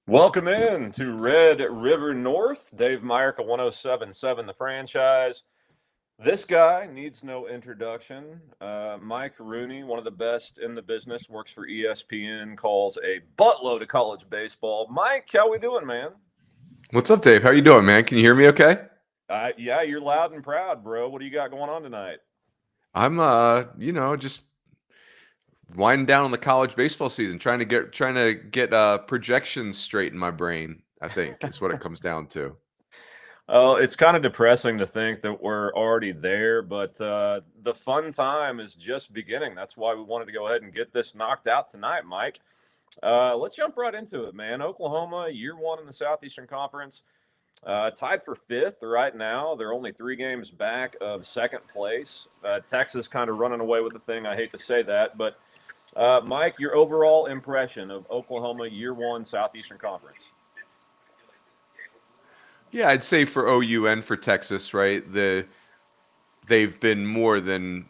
Welcome in to Red River North. Dave Myrick, 1077 The Franchise. This guy needs no introduction. Mike Rooney, one of the best in the business, works for ESPN, calls a buttload of college baseball. Mike, how we doing, man? What's up, Dave? How you doing, man? Can you hear me okay? Yeah, you're loud and proud, bro. What do you got going on tonight? I'm just winding down on the college baseball season, trying to get projections straight in my brain, I think, is what it comes down to. Oh, it's kind of depressing to think that we're already there, but the fun time is just beginning. That's why we wanted to go ahead and get this knocked out tonight, Mike. Let's jump right into it, man. Oklahoma, year one in the Southeastern Conference, tied for fifth right now. They're only 3 games back of second place. Texas kind of running away with the thing. I hate to say that, but Mike, your overall impression of Oklahoma year one Southeastern Conference? Yeah, I'd say for OU and for Texas, right? They've been more than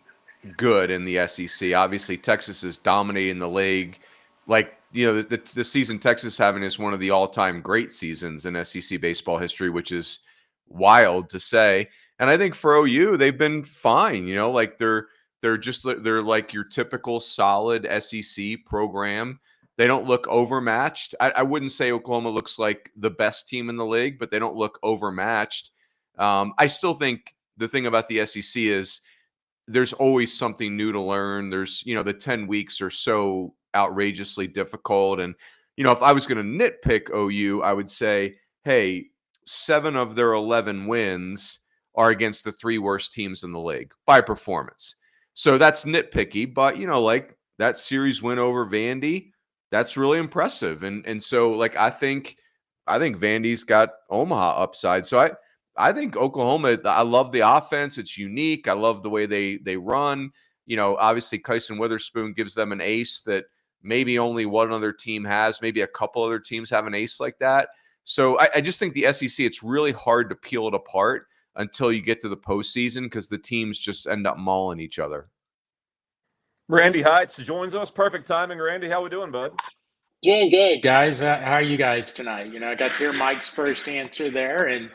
good in the SEC. Obviously, Texas is dominating the league. Like, the season Texas having is one of the all-time great seasons in SEC baseball history, which is wild to say. And I think for OU, they've been fine. Like they're like your typical solid SEC program. They don't look overmatched. I wouldn't say Oklahoma looks like the best team in the league, but they don't look overmatched. I still think the thing about the SEC is there's always something new to learn. The 10 weeks are so outrageously difficult. And, if I was going to nitpick OU, I would say, hey, 7 of their 11 wins are against the 3 worst teams in the league by performance. So that's nitpicky, but, like that series win over Vandy, that's really impressive. And so, like, I think Vandy's got Omaha upside. So I think Oklahoma, I love the offense. It's unique. I love the way they run. Obviously Kyson Witherspoon gives them an ace that maybe only one other team has. Maybe a couple other teams have an ace like that. So I just think the SEC, it's really hard to peel it apart until you get to the postseason because the teams just end up mauling each other. Randy Heights joins us. Perfect timing, Randy. How we doing, bud? Doing good, guys. How are you guys tonight? I got to hear Mike's first answer there. And,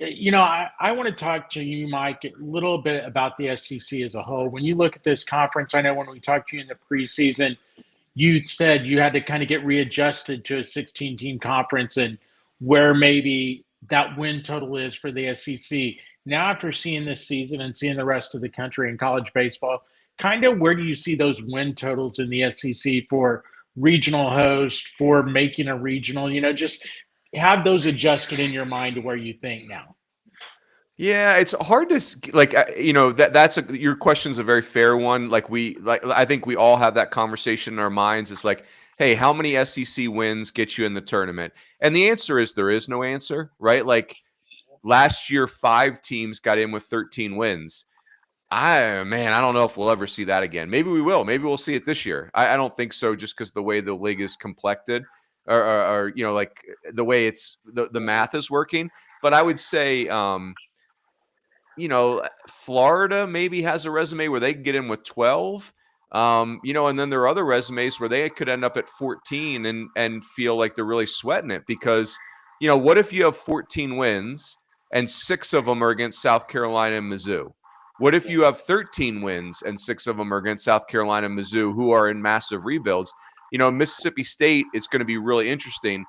I want to talk to you, Mike, a little bit about the SEC as a whole. When you look at this conference, I know when we talked to you in the preseason, you said you had to kind of get readjusted to a 16-team conference and where maybe that win total is for the SEC. Now, after seeing this season and seeing the rest of the country in college baseball, kind of where do you see those win totals in the SEC for regional host, for making a regional? Just have those adjusted in your mind to where you think now. Yeah, it's hard to like your question's a very fair one. I think we all have that conversation in our minds. It's like, hey, how many SEC wins get you in the tournament? And the answer is there is no answer, right? Like last year 5 teams got in with 13 wins. I don't know if we'll ever see that again. Maybe we will. Maybe we'll see it this year. I don't think so, just because the way the league is complected, or like the way it's the math is working. But I would say, Florida maybe has a resume where they can get in with 12. And then there are other resumes where they could end up at 14 and feel like they're really sweating it because, what if you have 14 wins and 6 of them are against South Carolina and Mizzou? What if you have 13 wins and 6 of them are against South Carolina and Mizzou, who are in massive rebuilds? Mississippi State, it's going to be really interesting.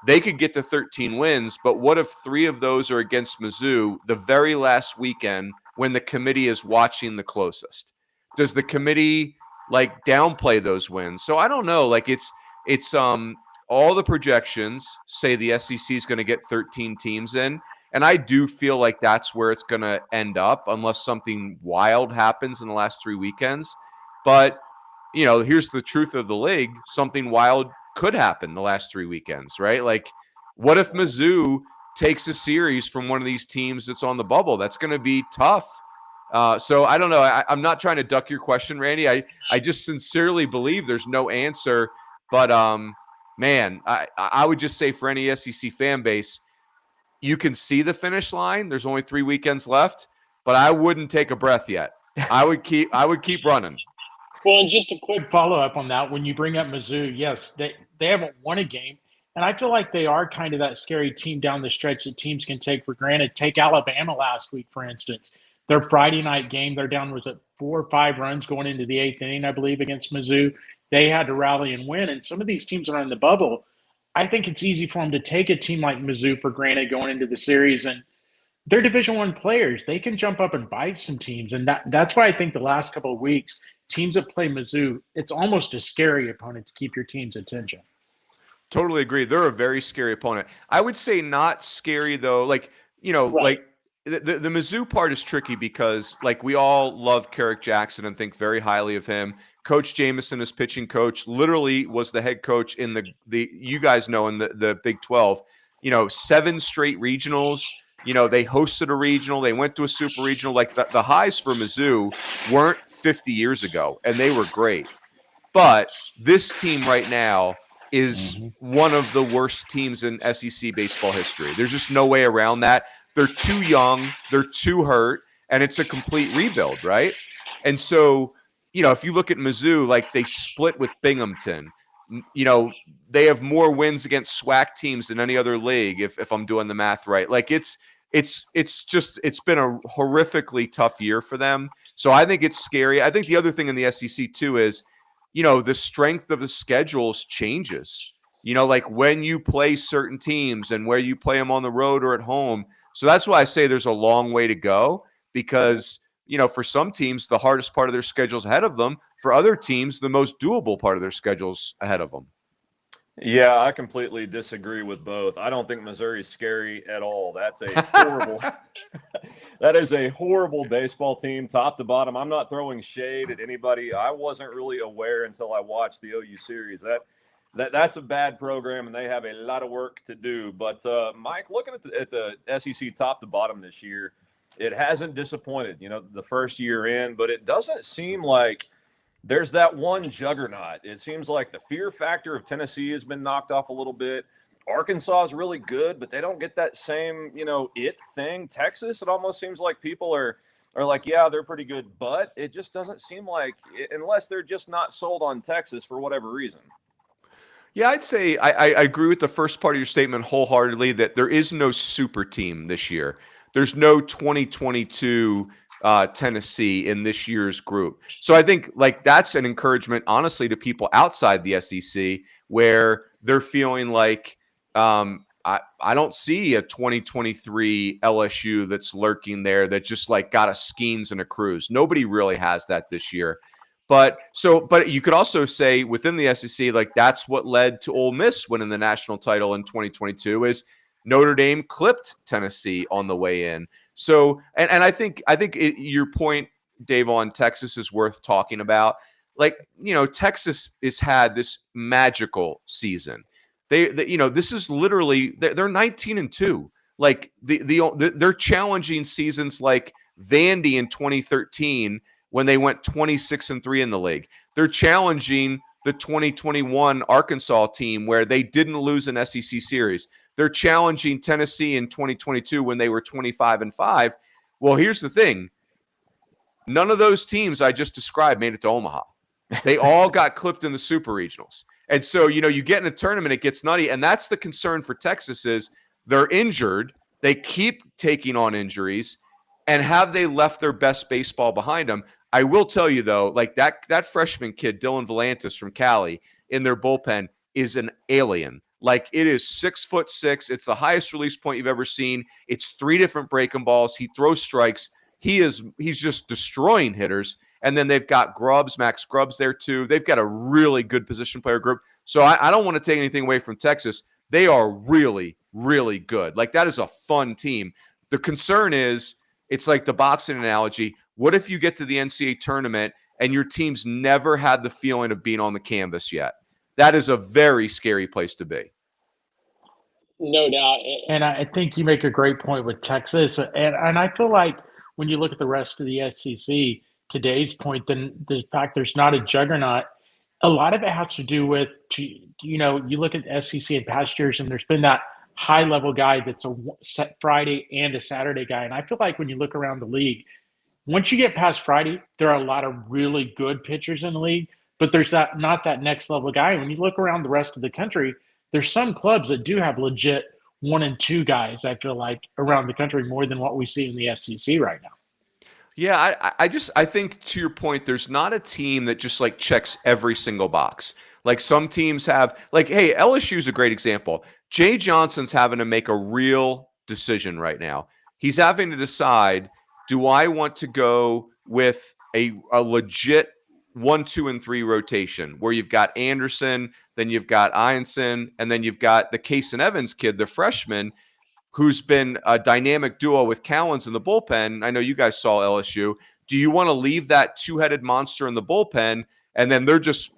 They could get to 13 wins, but what if 3 of those are against Mizzou the very last weekend when the committee is watching the closest? Does the committee like downplay those wins? So I don't know. Like it's all the projections say the SEC is going to get 13 teams in. And I do feel like that's where it's going to end up unless something wild happens in the last 3 weekends. But here's the truth of the league. Something wild could happen the last 3 weekends, right? Like, what if Mizzou takes a series from one of these teams that's on the bubble? That's going to be tough. So I don't know. I'm not trying to duck your question, Randy. I just sincerely believe there's no answer. But man, I would just say for any SEC fan base, you can see the finish line. There's only 3 weekends left, but I wouldn't take a breath yet. I would keep running. Well, and just a quick follow up on that. When you bring up Mizzou, yes, they haven't won a game, and I feel like they are kind of that scary team down the stretch that teams can take for granted. Take Alabama last week, for instance. Their Friday night game, they're down, was it 4 or 5 runs going into the 8th inning, I believe, against Mizzou. They had to rally and win. And some of these teams that are in the bubble, I think it's easy for them to take a team like Mizzou for granted going into the series. And they're Division One players. They can jump up and bite some teams, and that's why I think the last couple of weeks, teams that play Mizzou, it's almost a scary opponent to keep your team's attention. Totally agree. They're a very scary opponent. I would say not scary though. Like, right. Like the Mizzou part is tricky because like we all love Carrick Jackson and think very highly of him. Coach Jameson, his pitching coach, literally was the head coach in the you guys know in the Big 12. 7 straight regionals. They hosted a regional. They went to a super regional. Like the highs for Mizzou weren't 50 years ago, and they were great. But this team right now is one of the worst teams in SEC baseball history. There's just no way around that. They're too young. They're too hurt, and it's a complete rebuild, right? And so, if you look at Mizzou, like they split with Binghamton. They have more wins against SWAC teams than any other league, if I'm doing the math right. Like it's been a horrifically tough year for them. So I think it's scary. I think the other thing in the SEC too is, the strength of the schedules changes. Like when you play certain teams and where you play them on the road or at home. So that's why I say there's a long way to go because, for some teams, the hardest part of their schedule's ahead of them. For other teams, the most doable part of their schedule's ahead of them. Yeah, I completely disagree with both. I don't think Missouri's scary at all. That's a horrible that is a horrible baseball team, top to bottom. I'm not throwing shade at anybody. I wasn't really aware until I watched the OU series. That's a bad program, and they have a lot of work to do. But Mike, looking at the SEC top to bottom this year, it hasn't disappointed. The first year in, but it doesn't seem like there's that one juggernaut. It seems like the fear factor of Tennessee has been knocked off a little bit. Arkansas is really good, but they don't get that same, it thing. Texas, it almost seems like people are like, yeah, they're pretty good, but it just doesn't seem like, unless they're just not sold on Texas for whatever reason. Yeah, I'd say I agree with the first part of your statement wholeheartedly that there is no super team this year. There's no 2022 Tennessee in this year's group. So I think like that's an encouragement, honestly, to people outside the SEC where they're feeling like I don't see a 2023 LSU that's lurking there that just like got a Skeens and a Cruz. Nobody really has that this year. But you could also say within the SEC, like that's what led to Ole Miss winning the national title in 2022 is Notre Dame clipped Tennessee on the way in. So, and I think your point, Dave, on Texas is worth talking about. Like, Texas has had this magical season. They this is literally they're 19-2. Like they're challenging seasons like Vandy in 2013 when they went 26-3 in the league. They're challenging the 2021 Arkansas team where they didn't lose an SEC series. They're challenging Tennessee in 2022 when they were 25-5. Well, here's the thing. None of those teams I just described made it to Omaha. They all got clipped in the super regionals. And so, you get in a tournament, it gets nutty. And that's the concern for Texas is they're injured. They keep taking on injuries. And have they left their best baseball behind them? I will tell you, though, like that freshman kid, Dylan Volantis from Cali, in their bullpen is an alien. Like it is 6'6". It's the highest release point you've ever seen. It's 3 different breaking balls. He throws strikes. He's just destroying hitters. And then they've got Max Grubbs there too. They've got a really good position player group. So I don't want to take anything away from Texas. They are really, really good. Like that is a fun team. The concern is it's like the boxing analogy. What if you get to the NCAA tournament and your team's never had the feeling of being on the canvas yet. That is a very scary place to be. No doubt. And I think you make a great point with Texas, and I feel like when you look at the rest of the SEC, today's point, then the fact there's not a juggernaut, a lot of it has to do with, you look at the SEC in past years, and there's been that high level guy that's a set Friday and a Saturday guy, and I feel like when you look around the league, once you get past Friday, there are a lot of really good pitchers in the league, but there's not that next level guy. When you look around the rest of the country, there's some clubs that do have legit 1 and 2 guys. I feel like around the country more than what we see in the SEC right now. Yeah, I think to your point, there's not a team that just like checks every single box. Like some teams have, like, hey, LSU is a great example. Jay Johnson's having to make a real decision right now. He's having to decide, do I want to go with a legit 1, 2, and 3 rotation where you've got Anderson, then you've got Ianson, and then you've got the Case and Evans kid, the freshman, who's been a dynamic duo with Cowens in the bullpen. I know you guys saw LSU. Do you want to leave that two-headed monster in the bullpen and then they're just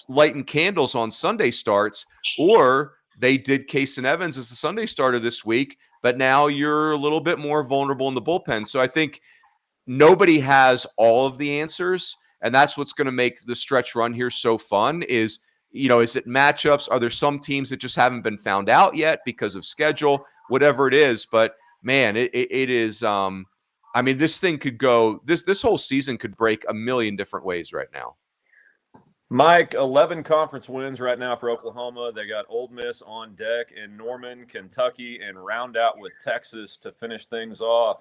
lighting candles on Sunday starts? Or they did Case and Evans as the Sunday starter this week, but now you're a little bit more vulnerable in the bullpen. So I think nobody has all of the answers, and that's what's going to make the stretch run here so fun is, is it matchups? Are there some teams that just haven't been found out yet because of schedule? Whatever it is, but man, it is. This thing could go. This whole season could break a million different ways right now. Mike, 11 conference wins right now for Oklahoma. They got Ole Miss on deck in Norman, Kentucky, and round out with Texas to finish things off.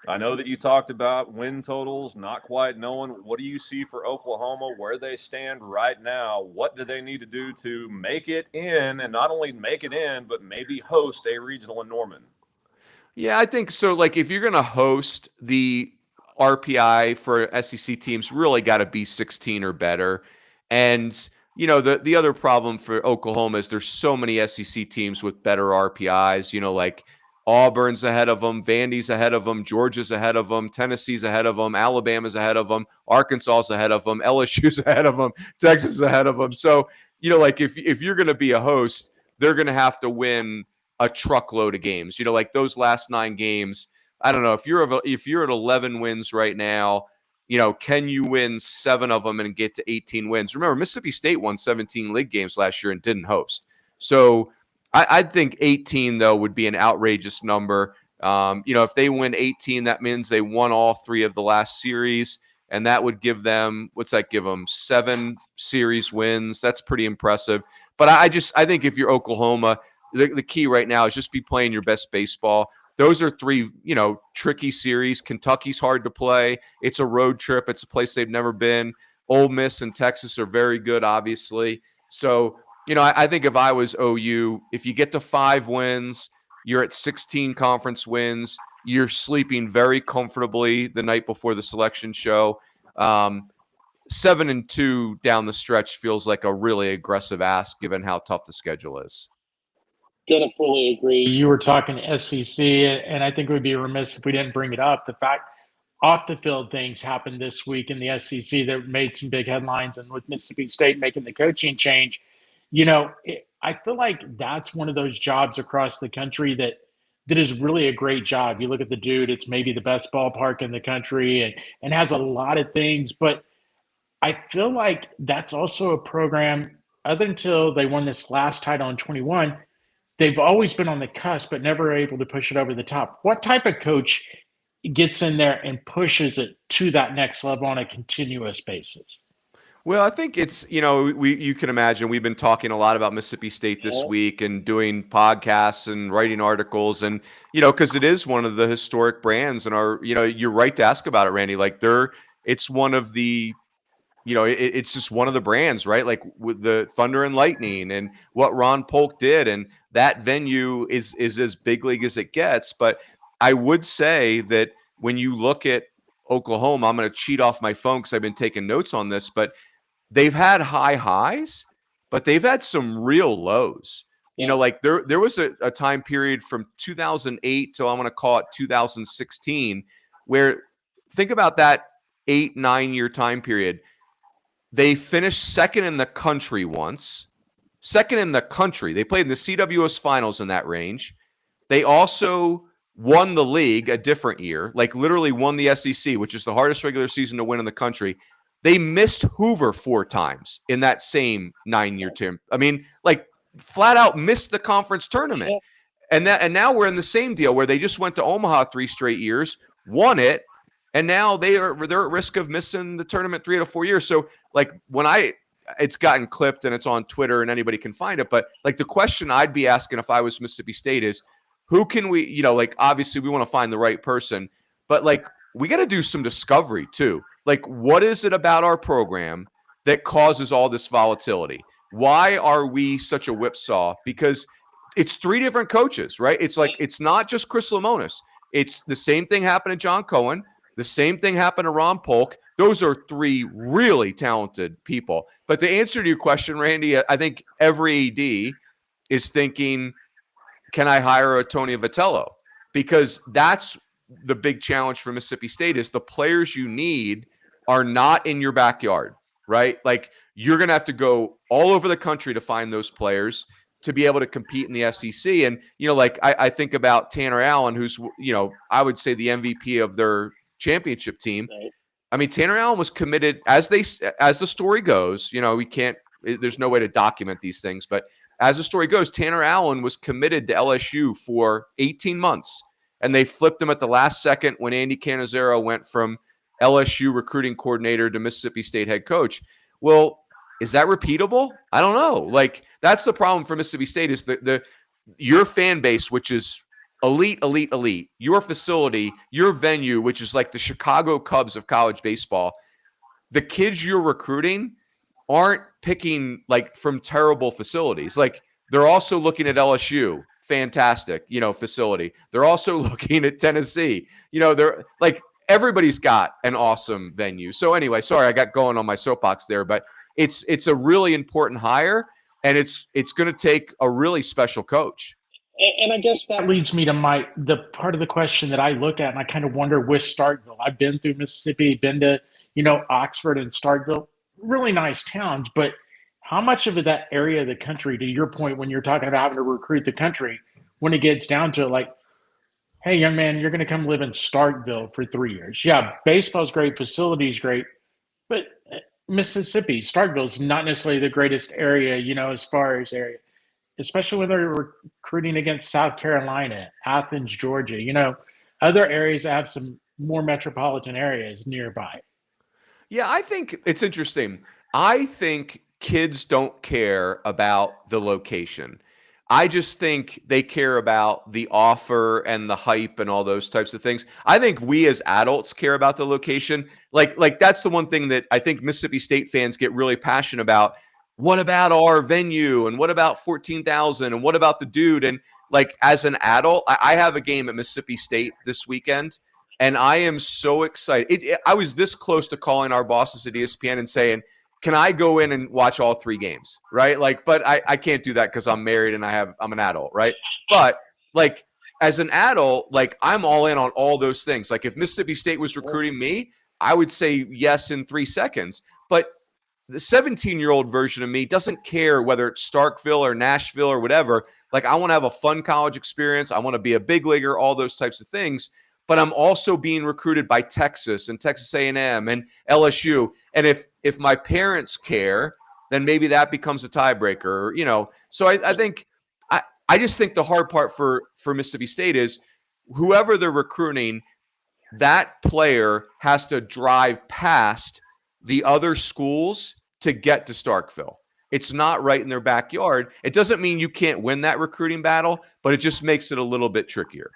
I know that you talked about win totals, not quite knowing. What do you see for Oklahoma, where they stand right now? What do they need to do to make it in, and not only make it in, but maybe host a regional in Norman? Yeah, I think so. Like, if you're going to host, the RPI for SEC teams really got to be 16 or better. And, the other problem for Oklahoma is there's so many SEC teams with better RPIs, like Auburn's ahead of them, Vandy's ahead of them, Georgia's ahead of them, Tennessee's ahead of them, Alabama's ahead of them, Arkansas's ahead of them, LSU's ahead of them, Texas is ahead of them. So, like if you're going to be a host, they're going to have to win a truckload of games. Like those last 9 games, I don't know, if you're at 11 wins right now, can you win 7 of them and get to 18 wins? Remember, Mississippi State won 17 league games last year and didn't host. So I think 18, though, would be an outrageous number. If they win 18, that means they won all 3 of the last series, and that would give them, what's that give them? 7 series wins. That's pretty impressive. But I think if you're Oklahoma, the key right now is just be playing your best baseball. Those are 3, tricky series. Kentucky's hard to play. It's a road trip. It's a place they've never been. Ole Miss and Texas are very good, obviously. So, I think if I was OU, if you get to 5 wins, you're at 16 conference wins, you're sleeping very comfortably the night before the selection show. 7-2 down the stretch feels like a really aggressive ask given how tough the schedule is. Gonna fully agree. You were talking SEC, and I think it would be remiss if we didn't bring it up. The fact off the field things happened this week in the SEC that made some big headlines, and with Mississippi State making the coaching change, I feel like that's one of those jobs across the country that is really a great job. You look at the dude; it's maybe the best ballpark in the country, and has a lot of things. But I feel like that's also a program. Other until they won this last title in 21, they've always been on the cusp, but never able to push it over the top. What type of coach gets in there and pushes it to that next level on a continuous basis? Well, I think it's, you can imagine we've been talking a lot about Mississippi State this week and doing podcasts and writing articles and, because it is one of the historic brands and you're right to ask about it, Randy. Like it's one of the, it's just one of the brands, right? Like with the Thunder and Lightning and what Ron Polk did. And that venue is as big league as it gets. But I would say that when you look at Oklahoma, I'm going to cheat off my phone because I've been taking notes on this, but they've had high highs, but they've had some real lows. Yeah. Like there was a time period from 2008 till I'm going to call it 2016, where think about that 8, 9-year time period, they finished second in the country once. Second in the country. They played in the CWS finals in that range. They also won the league a different year, like literally won the SEC, which is the hardest regular season to win in the country. They missed Hoover 4 times in that same 9-year term. I mean, like flat out missed the conference tournament. And now we're in the same deal where they just went to Omaha 3 straight years, won it, and now they're at risk of missing the tournament 3 out of 4 years. So like it's gotten clipped and it's on Twitter and anybody can find it. But like the question I'd be asking if I was Mississippi State is, who can we, like obviously we want to find the right person, but like we got to do some discovery too. Like what is it about our program that causes all this volatility? Why are we such a whipsaw? Because it's 3 different coaches, right? It's like, it's not just Chris Lemonis. It's the same thing happened to John Cohen. The same thing happened to Ron Polk. Those are 3 really talented people. But the answer to your question, Randy, I think every AD is thinking, can I hire a Tony Vitello? Because that's the big challenge for Mississippi State is the players you need are not in your backyard, right? Like you're going to have to go all over the country to find those players to be able to compete in the SEC. And, like I think about Tanner Allen, who's, I would say the MVP of their championship team. Right. I mean, Tanner Allen was committed as the story goes, there's no way to document these things, but as the story goes, Tanner Allen was committed to LSU for 18 months, and they flipped him at the last second when Andy Cannizaro went from LSU recruiting coordinator to Mississippi State head coach. Well, is that repeatable? I don't know. Like that's the problem for Mississippi State is your fan base, which is elite, your facility, your venue, which is like the Chicago Cubs of college baseball. The kids you're recruiting aren't picking like from terrible facilities. Like they're also looking at LSU, fantastic, facility. They're also looking at Tennessee. They're like everybody's got an awesome venue. So anyway, sorry I got going on my soapbox there, but it's a really important hire, and it's going to take a really special coach. And I guess That leads me to the part of the question that I look at, and I kind of wonder with Starkville. I've been through Mississippi, been to Oxford and Starkville, really nice towns, but how much of that area of the country, to your point, when you're talking about having to recruit the country, when it gets down to it, like, hey, young man, you're going to come live in Starkville for 3 years. Yeah, baseball's great, facility's great, but Mississippi, Starkville is not necessarily the greatest area, as far as area, especially when they're recruiting against South Carolina, Athens, Georgia, other areas that have some more metropolitan areas nearby. Yeah, I think it's interesting. I think kids don't care about the location. I just think they care about the offer and the hype and all those types of things. I think we as adults care about the location. Like that's the one thing that I think Mississippi State fans get really passionate about. What about our venue? And what about 14,000? And what about the dude? And like as an adult, I have a game at Mississippi State this weekend, and I am so excited. I was this close to calling our bosses at ESPN and saying, can I go in and watch all 3 games? Right. Like, but I can't do that because I'm married and I'm an adult. Right. But like as an adult, like I'm all in on all those things. Like if Mississippi State was recruiting me, I would say yes in 3 seconds. But the 17-year-old version of me doesn't care whether it's Starkville or Nashville or whatever. Like I want to have a fun college experience. I want to be a big leaguer, all those types of things. But I'm also being recruited by Texas and Texas A&M and LSU. And if my parents care, then maybe that becomes a tiebreaker, So I think I just think the hard part for Mississippi State is whoever they're recruiting, that player has to drive past the other schools to get to Starkville. It's not right in their backyard. It doesn't mean you can't win that recruiting battle, but it just makes it a little bit trickier.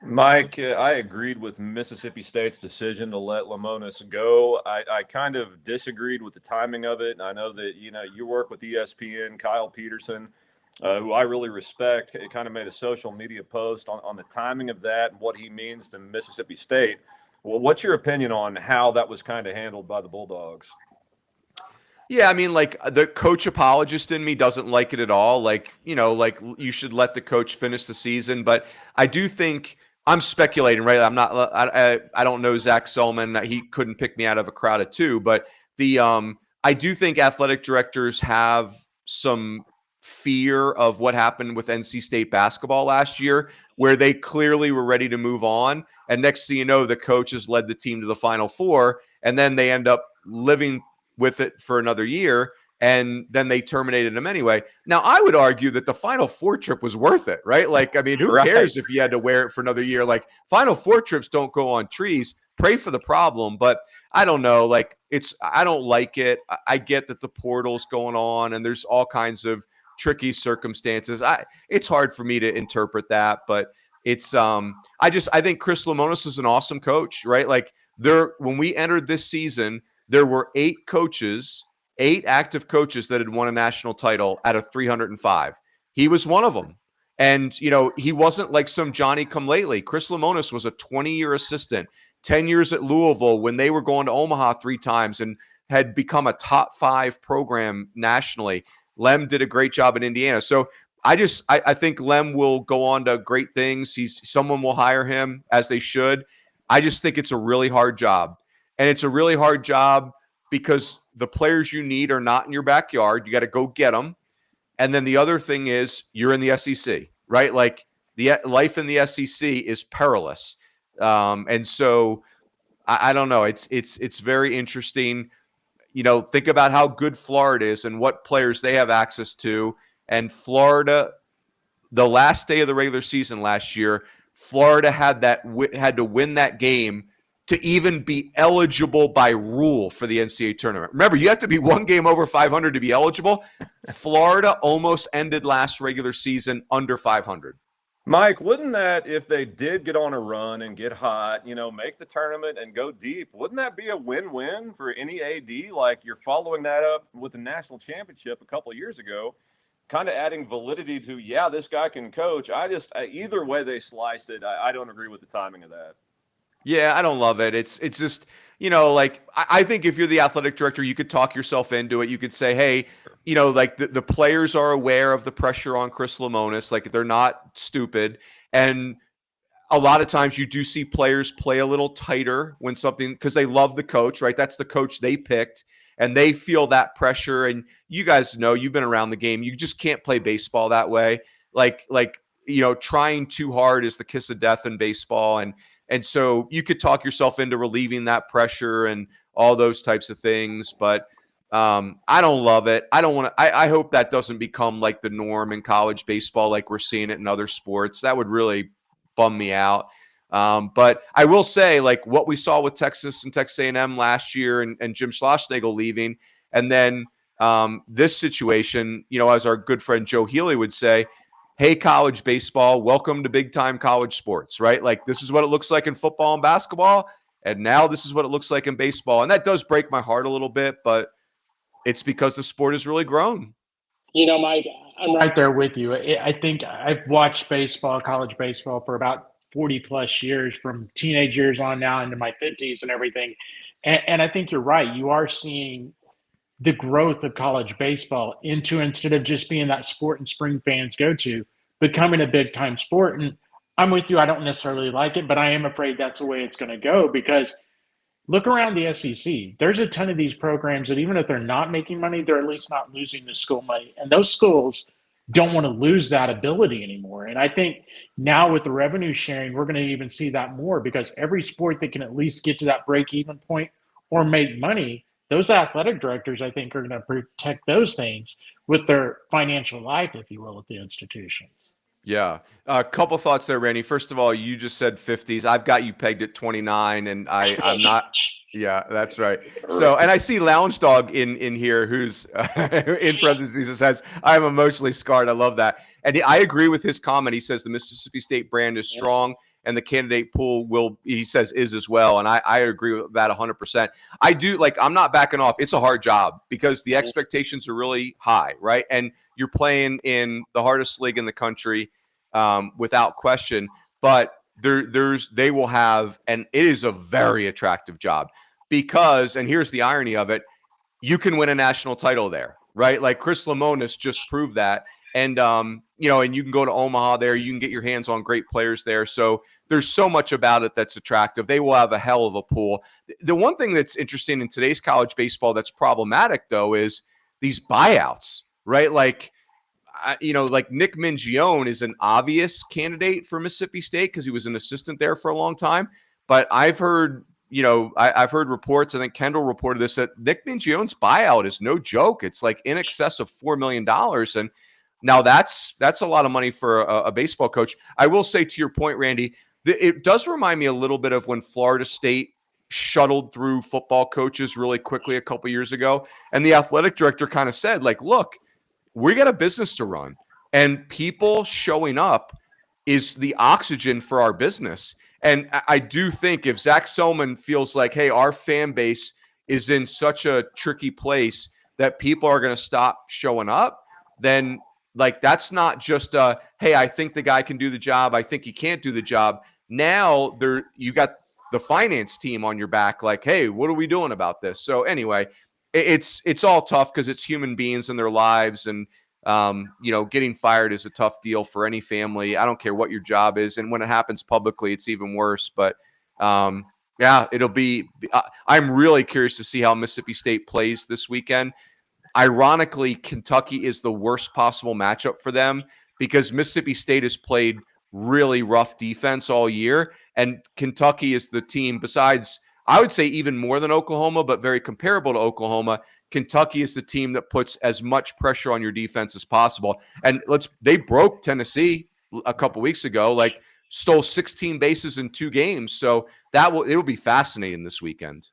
Mike, I agreed with Mississippi State's decision to let Lemonis go. I kind of disagreed with the timing of it. I know that, you work with ESPN, Kyle Peterson, who I really respect. It kind of made a social media post on the timing of that and what he means to Mississippi State. Well, what's your opinion on how that was kind of handled by the Bulldogs? Yeah, I mean, like the coach apologist in me doesn't like it at all. Like, like you should let the coach finish the season. But I do think I'm speculating, right? I'm not. I don't know Zach Selman. He couldn't pick me out of a crowd of two. But I do think athletic directors have some fear of what happened with NC State basketball last year, where they clearly were ready to move on, and next thing you know, the coaches led the team to the Final Four, and then they end up living with it for another year. And then they terminated him anyway. Now, I would argue that the Final Four trip was worth it, right? Like, I mean, who cares if you had to wear it for another year? Like, Final Four trips don't go on trees. Pray for the problem, but I don't know. Like, I don't like it. I get that the portal's going on, and there's all kinds of tricky circumstances. It's hard for me to interpret that, but it's I think Chris Lemonis is an awesome coach, right? Like, when we entered this season, there were 8 active coaches that had won a national title out of 305. He was one of them. And, he wasn't like some Johnny come lately. Chris Lemonis was a 20-year assistant, 10 years at Louisville when they were going to Omaha 3 times and had become a top 5 program nationally. Lem did a great job in Indiana. So I think Lem will go on to great things. Someone will hire him, as they should. I just think it's a really hard job. And it's a really hard job because the players you need are not in your backyard. You got to go get them. And then the other thing is you're in the SEC, right? Like, the life in the SEC is perilous. And so I don't know. It's very interesting. Think about how good Florida is and what players they have access to. And Florida, the last day of the regular season last year, Florida had to win that game to even be eligible by rule for the NCAA tournament. Remember, you have to be one game over 500 to be eligible. Florida almost ended last regular season under 500. Mike, wouldn't that, if they did get on a run and get hot, make the tournament and go deep, wouldn't that be a win-win for any AD? Like, you're following that up with the national championship a couple of years ago, kind of adding validity to, yeah, this guy can coach. Either way they sliced it, I don't agree with the timing of that. Yeah, I don't love it. It's just, like, I think if you're the athletic director, you could talk yourself into it. You could say, hey, like, the players are aware of the pressure on Chris Lemonis. Like, they're not stupid. And a lot of times you do see players play a little tighter when something, because they love the coach, right? That's the coach they picked, and they feel that pressure. And you guys know, you've been around the game. You just can't play baseball that way. Like, trying too hard is the kiss of death in baseball. And so you could talk yourself into relieving that pressure and all those types of things. But I don't love it. I don't want to. I hope that doesn't become like the norm in college baseball, like we're seeing it in other sports. That would really bum me out. But I will say, like, what we saw with Texas and Texas A&M last year, and Jim Schlossnagle leaving, and then this situation, as our good friend Joe Healy would say, hey, college baseball, welcome to big-time college sports, right? Like, this is what it looks like in football and basketball, and now this is what it looks like in baseball. And that does break my heart a little bit, but it's because the sport has really grown. Mike, I'm right there with you. I think I've watched baseball, college baseball, for about 40-plus years, from teenage years on now into my 50s and everything. And I think you're right. You are seeing the growth of college baseball into, instead of just being that sport and spring fans go to, becoming a big time sport. And I'm with you. I don't necessarily like it, but I am afraid that's the way it's going to go, because look around the SEC. There's a ton of these programs that, even if they're not making money, they're at least not losing the school money. And those schools don't want to lose that ability anymore. And I think now with the revenue sharing, we're going to even see that more, because every sport that can at least get to that break even point or make money, those athletic directors, I think, are going to protect those things with their financial life, if you will, at the institutions. Yeah. A couple thoughts there, Randy. First of all, you just said 50s. I've got you pegged at 29, and I'm not. Yeah, that's right. So, and I see Lounge Dog in here, who's in parentheses, says, I'm emotionally scarred. I love that. And I agree with his comment. He says the Mississippi State brand is strong, and the candidate pool he says, is as well. And I agree with that 100%. I do, like, I'm not backing off. It's a hard job because the expectations are really high, right? And you're playing in the hardest league in the country, without question. But they will have, and it is a very attractive job because, and here's the irony of it, you can win a national title there, right? Like Chris Lemonis just proved that. And and you can go to Omaha there. You can get your hands on great players there. So there's so much about it that's attractive. They will have a hell of a pool. The one thing that's interesting in today's college baseball that's problematic, though, is these buyouts, right? Like Nick Mingione is an obvious candidate for Mississippi State because he was an assistant there for a long time. But I've heard, I've heard reports, I think Kendall reported this, that Nick Mingione's buyout is no joke. It's like in excess of $4 million. And now that's a lot of money for a baseball coach. I will say, to your point, Randy, it does remind me a little bit of when Florida State shuttled through football coaches really quickly a couple years ago. And the athletic director kind of said, like, look, we got a business to run, and people showing up is the oxygen for our business. And I do think if Zach Selman feels like, hey, our fan base is in such a tricky place that people are going to stop showing up, then like that's not just hey, I think the guy can do the job, I think he can't do the job. Now you got the finance team on your back, like, hey, what are we doing about this? So anyway, it's all tough because it's human beings and their lives, and getting fired is a tough deal for any family. I don't care what your job is, and when it happens publicly, it's even worse. But it'll be. I'm really curious to see how Mississippi State plays this weekend. Ironically, Kentucky is the worst possible matchup for them because Mississippi State has played really rough defense all year, and Kentucky is the team, besides, I would say even more than Oklahoma, but very comparable to Oklahoma. Kentucky is the team that puts as much pressure on your defense as possible. And they broke Tennessee a couple weeks ago, like stole 16 bases in 2 games. So it'll be fascinating this weekend.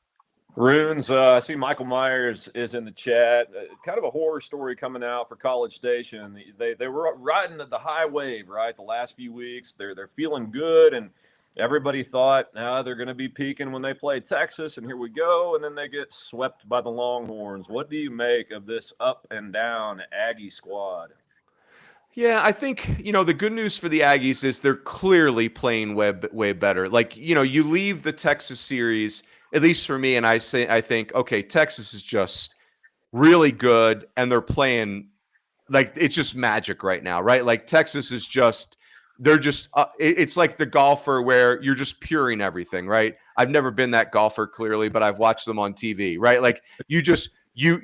Runes, I see Michael Myers is in the chat. Kind of a horror story coming out for College Station. They were riding the high wave, right? The last few weeks, they're feeling good, and everybody thought they're going to be peaking when they play Texas, and here we go, and then they get swept by the Longhorns. What do you make of this up and down Aggie squad? Yeah, I think, the good news for the Aggies is they're clearly playing way better. Like, you leave the Texas series, at least for me, and I think, okay, Texas is just really good, and they're playing like it's just magic right now, right? Like Texas is just, they're just, it's like the golfer where you're just puring everything, right? I've never been that golfer clearly, but I've watched them on TV, right? Like you just, you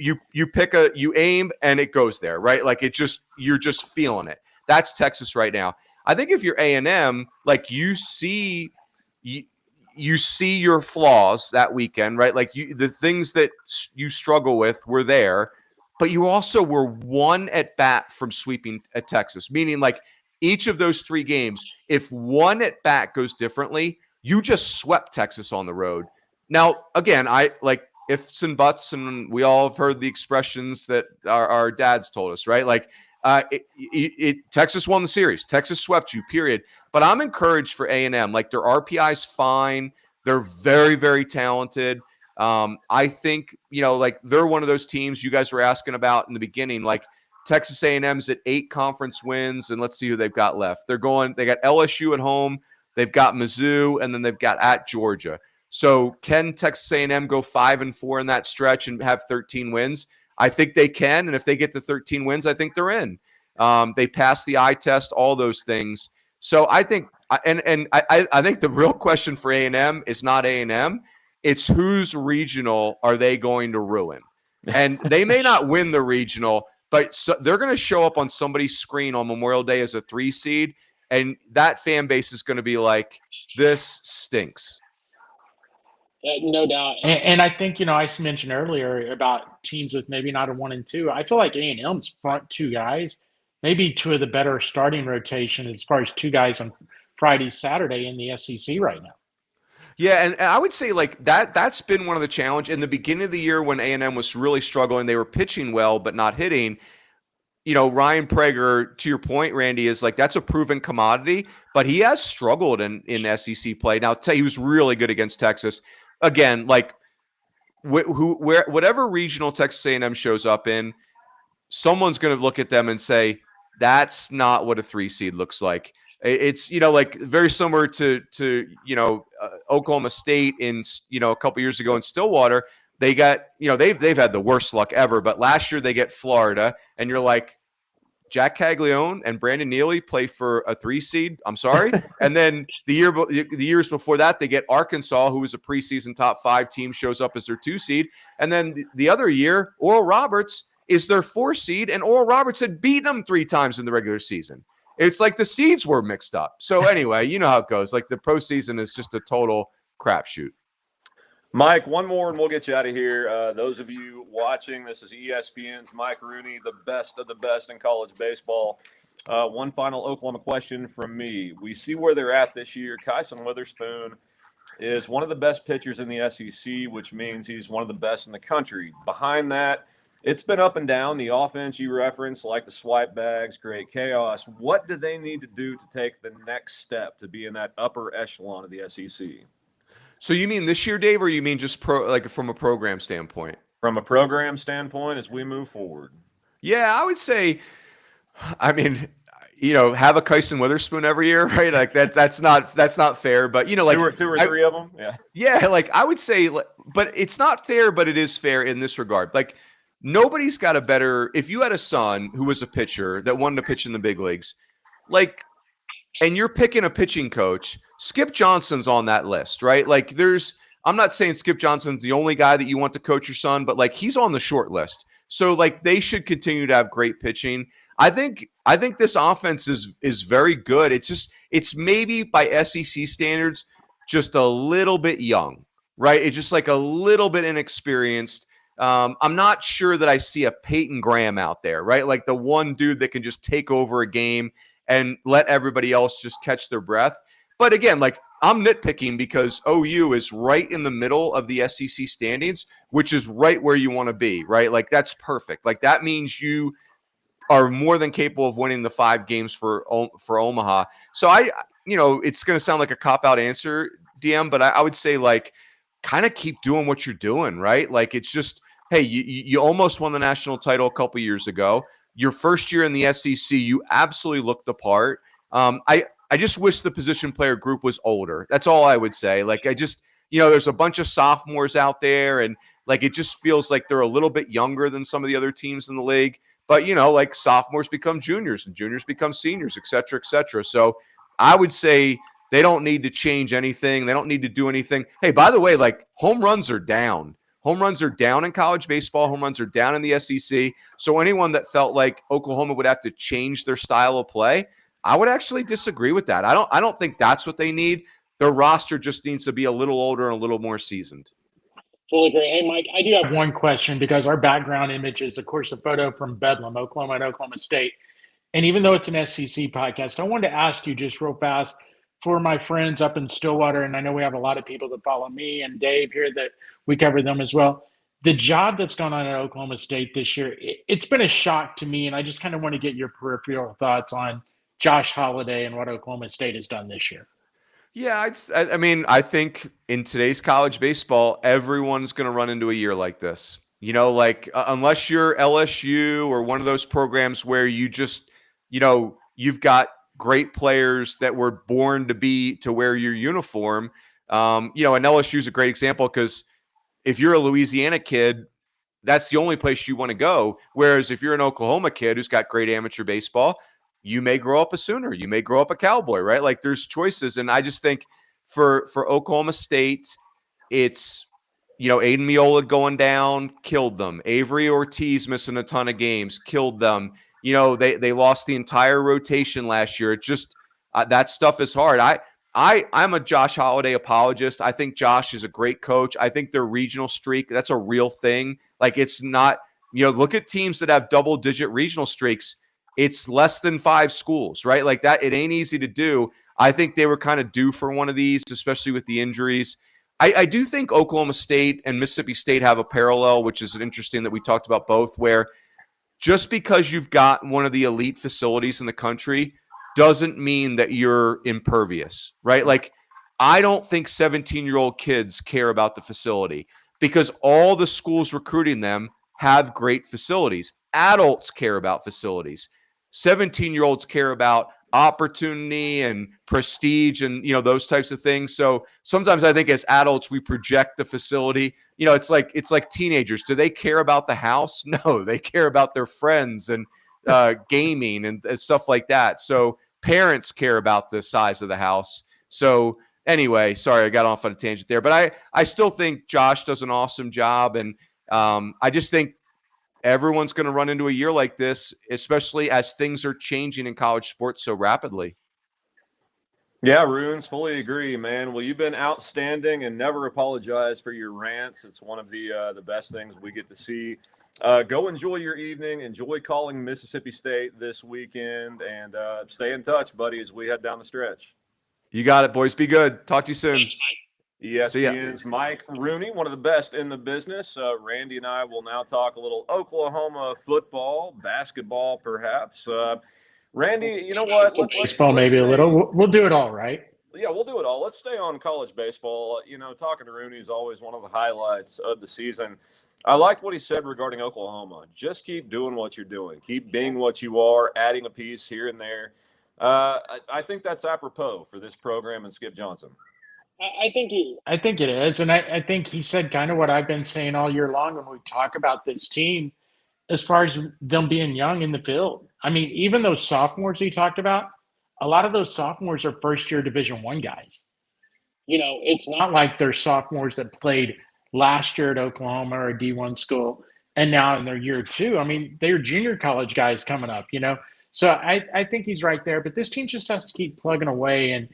aim and it goes there, right? Like you're just feeling it. That's Texas right now. I think if you're A&M, like you see your flaws that weekend, right? Like the things that you struggle with were there, but you also were one at bat from sweeping at Texas, meaning like each of those 3 games, if one at bat goes differently, you just swept Texas on the road. Now, again, I like ifs and buts, and we all have heard the expressions that our dads told us, right? Like Texas won the series. Texas swept you, period. But I'm encouraged for A&M. Like their RPI's fine. They're very, very talented. I think, like they're one of those teams you guys were asking about in the beginning, like Texas A&M's at 8 conference wins, and let's see who they've got left. They got LSU at home, they've got Mizzou, and then they've got at Georgia. So can Texas A&M go 5-4 in that stretch and have 13 wins? I think they can, and if they get to 13 wins, I think they're in. They passed the eye test, all those things. So I think, and I think the real question for A&M is not A&M. It's whose regional are they going to ruin? And they may not win the regional, but they're going to show up on somebody's screen on Memorial Day as a 3 seed, and that fan base is going to be like, this stinks. No doubt. And I think, I mentioned earlier about teams with maybe not a 1 and 2. I feel like A&M's front 2 guys, maybe 2 of the better starting rotation as far as 2 guys on Friday, Saturday in the SEC right now. Yeah, and I would say like that's been one of the challenge in the beginning of the year when A&M was really struggling. They were pitching well but not hitting. Ryan Prager, to your point, Randy, is like that's a proven commodity, but he has struggled in SEC play. Now, he was really good against Texas. Again, like whatever regional Texas A&M shows up in, someone's going to look at them and say, that's not what a 3 seed looks like. It's, like very similar to Oklahoma State in, a couple years ago in Stillwater. They got, they've had the worst luck ever, but last year they get Florida, and you're like, Jack Caglione and Brandon Neely play for a 3 seed. I'm sorry. And then the years before that, they get Arkansas, who was a preseason top 5 team, shows up as their 2 seed. And then the other year, Oral Roberts is their 4 seed, and Oral Roberts had beaten them 3 times in the regular season. It's like the seeds were mixed up. So anyway, you know how it goes. Like the postseason is just a total crapshoot. Mike, one more and we'll get you out of here. Those of you watching, this is ESPN's Mike Rooney, the best of the best in college baseball. One final Oklahoma question from me. We see where they're at this year. Kyson Witherspoon is one of the best pitchers in the SEC, which means he's one of the best in the country. Behind that, it's been up and down. The offense you referenced, like the swipe bags, great chaos. What do they need to do to take the next step to be in that upper echelon of the SEC? So you mean this year, Dave, or you mean just from a program standpoint? From a program standpoint, as we move forward. Yeah, I would say, I mean, have a Kyson Witherspoon every year, right? Like that's not fair. But like two or three of them, yeah. Like I would say, but it's not fair, but it is fair in this regard. Like nobody's got a better. If you had a son who was a pitcher that wanted to pitch in the big leagues, like, and you're picking a pitching coach, Skip Johnson's on that list, right? Like I'm not saying Skip Johnson's the only guy that you want to coach your son, but like he's on the short list. So like they should continue to have great pitching. I think this offense is very good. It's maybe by SEC standards just a little bit young, right? It's just like a little bit inexperienced. I'm not sure that I see a Peyton Graham out there, right? Like the one dude that can just take over a game and let everybody else just catch their breath. But again, like I'm nitpicking because OU is right in the middle of the SEC standings, which is right where you want to be, right? Like that's perfect. Like that means you are more than capable of winning the 5 games for Omaha. So it's going to sound like a cop-out answer, DM, but I would say like kind of keep doing what you're doing, right? Like it's just, hey, you almost won the national title a couple years ago. Your first year in the SEC, you absolutely looked the part. I just wish the position player group was older. That's all I would say. Like I just, there's a bunch of sophomores out there, and like it just feels like they're a little bit younger than some of the other teams in the league. But like sophomores become juniors and juniors become seniors, et cetera, et cetera. So I would say they don't need to change anything. They don't need to do anything. Hey, by the way, like home runs are down. Home runs are down in college baseball. Home runs are down in the SEC. So anyone that felt like Oklahoma would have to change their style of play, I would actually disagree with that. I don't think that's what they need. Their roster just needs to be a little older and a little more seasoned. Fully agree. Hey, Mike, I do have one question because our background image is, of course, a photo from Bedlam, Oklahoma and Oklahoma State. And even though it's an SEC podcast, I wanted to ask you just real fast for my friends up in Stillwater, and I know we have a lot of people that follow me and Dave here that we cover them as well. The job that's gone on at Oklahoma State this year, it's been a shock to me, and I just kind of want to get your peripheral thoughts on Josh Holliday and what Oklahoma State has done this year. Yeah, I think in today's college baseball, everyone's going to run into a year like this. Unless you're LSU or one of those programs where you just, you've got great players that were born to wear your uniform. And LSU is a great example because if you're a Louisiana kid, that's the only place you want to go. Whereas if you're an Oklahoma kid who's got great amateur baseball, you may grow up a Sooner, you may grow up a Cowboy, right? Like there's choices. And I just think for Oklahoma State, it's, Aiden Miola going down, killed them. Avery Ortiz missing a ton of games, killed them. They lost the entire rotation last year. It just that stuff is hard. I'm a Josh Holliday apologist. I think Josh is a great coach. I think their regional streak, that's a real thing. Like it's not, look at teams that have double-digit regional streaks. It's less than 5 schools, right? Like that, it ain't easy to do. I think they were kind of due for one of these, especially with the injuries. I do think Oklahoma State and Mississippi State have a parallel, which is interesting that we talked about both, where just because you've got one of the elite facilities in the country doesn't mean that you're impervious, right? Like, I don't think 17-year-old kids care about the facility because all the schools recruiting them have great facilities. Adults care about facilities. 17-year-olds care about opportunity and prestige and, those types of things. So sometimes I think as adults, we project the facility. It's like teenagers. Do they care about the house? No, they care about their friends. And gaming and stuff like that. So parents care about the size of the house. So anyway, sorry, I got off on a tangent there, but I still think Josh does an awesome job. And I just think everyone's going to run into a year like this, especially as things are changing in college sports so rapidly. Yeah, Runes, fully agree, man. Well, you've been outstanding and never apologize for your rants. It's one of the best things we get to see. Go enjoy your evening. Enjoy calling Mississippi State this weekend, and stay in touch, buddy, as we head down the stretch. You got it, boys. Be good. Talk to you soon. Thanks, Mike. ESPN's Mike Rooney, one of the best in the business. Randy and I will now talk a little Oklahoma football, basketball, perhaps. Randy, you know what? Baseball, maybe a little. We'll do it all, right? Yeah, we'll do it all. Let's stay on college baseball. You know, talking to Rooney is always one of the highlights of the season. I like what he said regarding Oklahoma. Just keep doing what you're doing. Keep being what you are, adding a piece here and there. I think that's apropos for this program and Skip Johnson. I think it is. And I think he said kind of what I've been saying all year long when we talk about this team as far as them being young in the field. I mean, even those sophomores he talked about, a lot of those sophomores are first-year Division I guys. You know, it's not like they're sophomores that played last year at Oklahoma or a D1 school and now in their year two. I mean, they're junior college guys coming up, you know. So I think he's right there. But this team just has to keep plugging away. And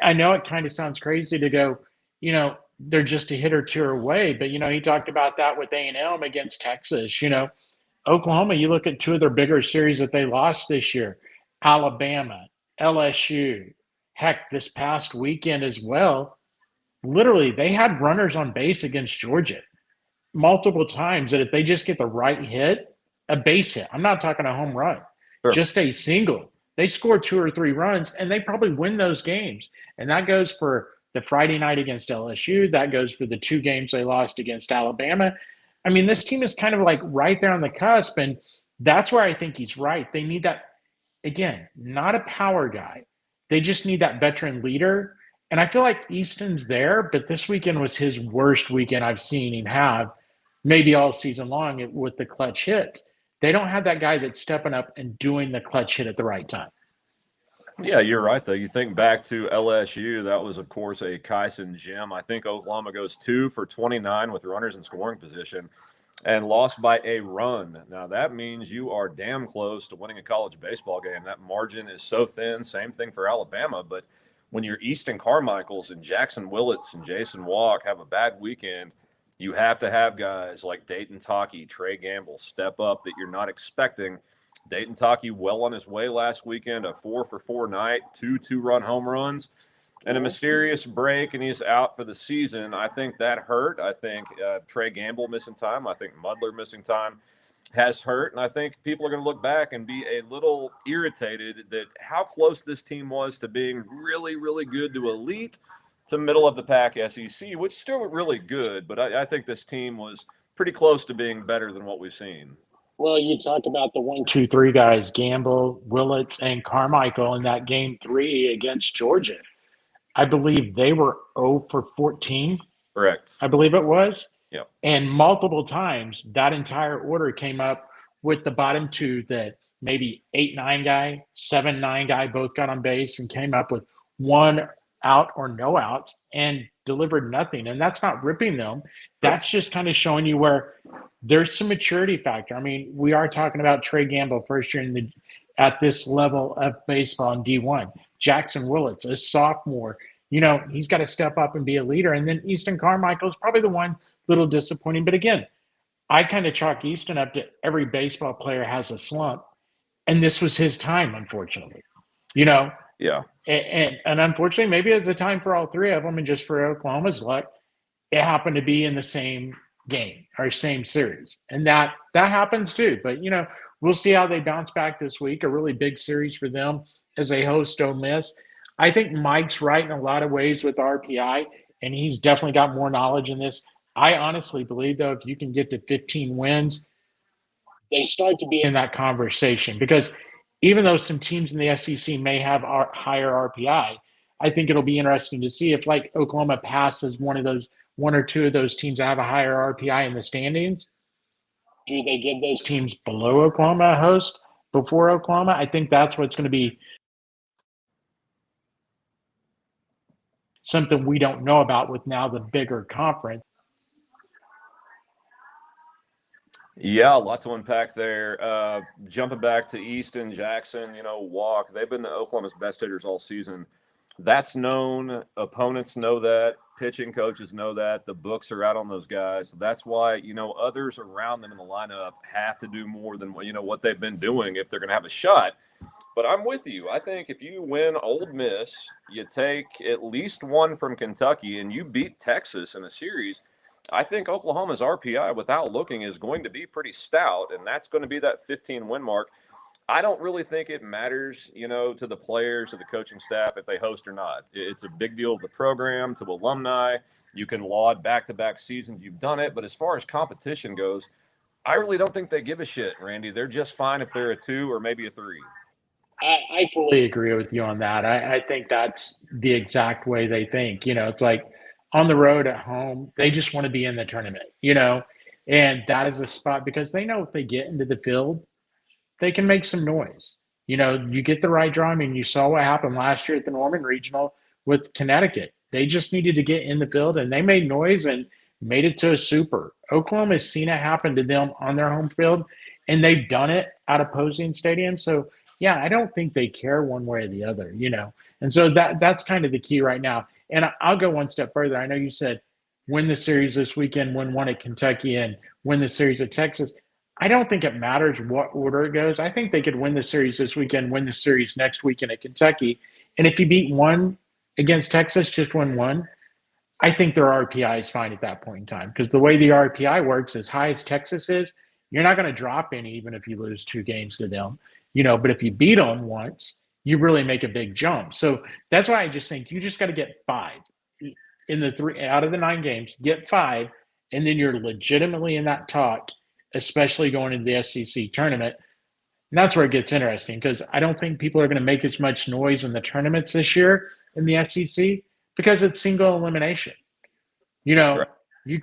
I know it kind of sounds crazy to go, you know, they're just a hit or two away. But, you know, he talked about that with A&M against Texas. You know, Oklahoma, you look at two of their bigger series that they lost this year, Alabama, LSU, heck, this past weekend as well. Literally, they had runners on base against Georgia multiple times that if they just get the right hit, a base hit, I'm not talking a home run, just a single, they score 2 or 3 runs and they probably win those games. And that goes for the Friday night against LSU. That goes for the 2 games they lost against Alabama. I mean, this team is kind of like right there on the cusp. And that's where I think he's right. They need that, again, not a power guy. They just need that veteran leader. And I feel like Easton's there, but this weekend was his worst weekend I've seen him have, maybe all season long with the clutch hits. They don't have that guy that's stepping up and doing the clutch hit at the right time. Yeah, you're right, though. You think back to LSU, that was, of course, a Kyson gem. I think Oklahoma goes 2 for 29 with runners in scoring position and lost by a run. Now, that means you are damn close to winning a college baseball game. That margin is so thin. Same thing for Alabama. But when your Easton Carmichaels and Jackson Willits and Jason Walk have a bad weekend, you have to have guys like Dayton Taki, Trey Gamble step up that you're not expecting. Dayton Taki well on his way last weekend, a 4-for-4 night, 2 2-run home runs, and a mysterious break, and he's out for the season. I think that hurt. I think Trey Gamble missing time. I think Mudler missing time has hurt, and I think people are going to look back and be a little irritated that how close this team was to being really, really good to elite to middle of the pack SEC, which is still really good, but I think this team was pretty close to being better than what we've seen. Well, you talk about the 1, 2, 3 guys, Gamble, Willits, and Carmichael in that game 3 against Georgia. I believe they were 0 for 14. Correct. I believe it was. Yep. And multiple times that entire order came up with the bottom 2 that maybe 8-9 guy, 7-9 guy both got on base and came up with 1 out or no outs and delivered nothing. And that's not ripping them. That's just kind of showing you where there's some maturity factor. I mean, we are talking about Trey Gamble first year at this level of baseball in D1. Jackson Willits, a sophomore, you know, he's got to step up and be a leader. And then Easton Carmichael is probably the one little disappointing. But again, I kind of chalk Easton up to every baseball player has a slump. And this was his time, unfortunately. You know? Yeah. And unfortunately, maybe it's a time for all 3 of them. And just for Oklahoma's luck, it happened to be in the same game or same series. And that happens too. But, you know, we'll see how they bounce back this week. A really big series for them as they host Ole Miss. I think Mike's right in a lot of ways with RPI, and he's definitely got more knowledge in this. I honestly believe, though, if you can get to 15 wins, they start to be in that conversation. Because even though some teams in the SEC may have higher RPI, I think it'll be interesting to see if, like, Oklahoma passes one or 2 of those teams that have a higher RPI in the standings. Do they give those teams below Oklahoma a host? before Oklahoma. I think that's what's going to be something we don't know about with now the bigger conference. Yeah, a lot to unpack there. Jumping back to Easton, Jackson, Walk, they've been Oklahoma's best hitters all season. That's known. Opponents know that. Pitching coaches know that. The books are out on those guys. That's why, others around them in the lineup have to do more than, what they've been doing if they're going to have a shot. But I'm with you. I think if you win Ole Miss, you take at least one from Kentucky, and you beat Texas in a series, I think Oklahoma's RPI, without looking, is going to be pretty stout, and that's going to be that 15-win mark. I don't really think it matters, to the players or the coaching staff if they host or not. It's a big deal to the program, to alumni. You can laud back-to-back seasons. You've done it. But as far as competition goes, I really don't think they give a shit, Randy. They're just fine if they're a 2 or maybe a 3. I fully agree with you on that. I think that's the exact way they think. It's like on the road, at home, they just want to be in the tournament, and that is a spot because they know if they get into the field, they can make some noise. You get the right draw. I mean, you saw what happened last year at the Norman Regional with Connecticut. They just needed to get in the field, and they made noise and made it to a super. Oklahoma has seen it happen to them on their home field, and they've done it at opposing stadiums. So, yeah, I don't think they care one way or the other, And so that's kind of the key right now. And I'll go one step further. I know you said win the series this weekend, win one at Kentucky, and win the series at Texas. I don't think it matters what order it goes. I think they could win the series this weekend, win the series next weekend at Kentucky. And if you beat one against Texas, just win one, I think their RPI is fine at that point in time. Because the way the RPI works, as high as Texas is, you're not going to drop any even if you lose 2 games to them. But if you beat them once, you really make a big jump. So that's why I just think you just got to get 5 in the 3 out of the 9 games, get 5, and then you're legitimately in that talk, especially going into the SEC tournament. And that's where it gets interesting because I don't think people are going to make as much noise in the tournaments this year in the SEC because it's single elimination. Right. You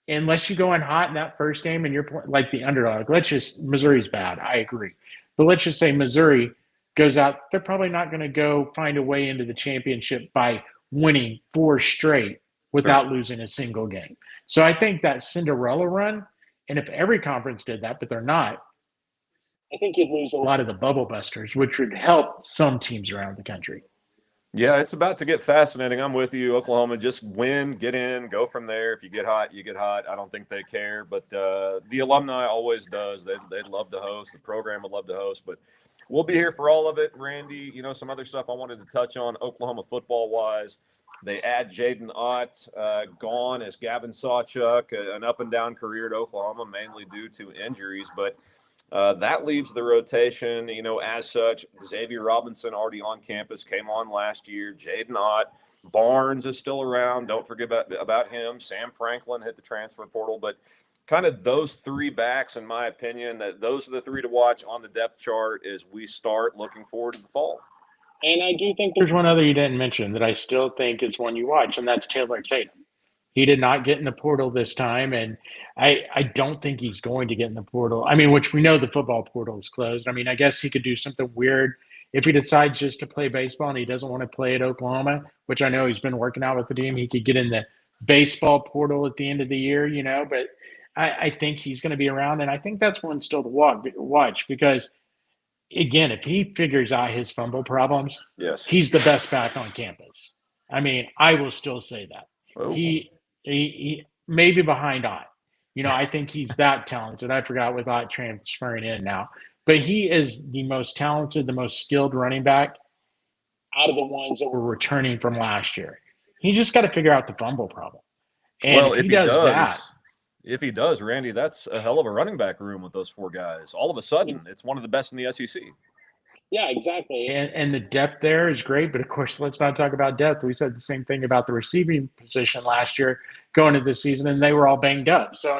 unless you go in hot in that first game and you're like the underdog. Missouri's bad. I agree. But let's just say Missouri goes out. They're probably not going to go find a way into the championship by winning 4 straight without losing a single game. So I think that Cinderella run, and if every conference did that, but they're not, I think you'd lose a lot of the bubble busters, which would help some teams around the country. Yeah, it's about to get fascinating. I'm with you. Oklahoma, just win, get in, go from there. If you get hot, you get hot. I don't think they care, but the alumni always does. They'd love to host. The program would love to host, but we'll be here for all of it. Randy, some other stuff I wanted to touch on Oklahoma football-wise. They add Jaden Ott, gone as Gavin Sawchuk, an up-and-down career at Oklahoma, mainly due to injuries, but that leaves the rotation, as such. Xavier Robinson already on campus, came on last year. Jaden Ott. Barnes is still around. Don't forget about him. Sam Franklin hit the transfer portal. But kind of those 3 backs, in my opinion, that those are the 3 to watch on the depth chart as we start looking forward to the fall. And I do think there's one other you didn't mention that I still think is one you watch, and that's Taylor Tatum. He did not get in the portal this time, and I don't think he's going to get in the portal. I mean, which we know the football portal is closed. I mean, I guess he could do something weird if he decides just to play baseball and he doesn't want to play at Oklahoma, which I know he's been working out with the team. He could get in the baseball portal at the end of the year, but I think he's going to be around, and I think that's one still to watch because, again, if he figures out his fumble problems, yes, he's the best back on campus. I mean, I will still say that. Oh. He maybe behind Ott. I think he's that talented. I forgot with Ott transferring in now. But he is the most talented, the most skilled running back out of the ones that were returning from last year. He just got to figure out the fumble problem. And well, if he does, Randy, that's a hell of a running back room with those 4 guys. All of a sudden, it's one of the best in the SEC. Yeah, exactly. And the depth there is great. But, of course, let's not talk about depth. We said the same thing about the receiving position last year going into the season, and they were all banged up. So, I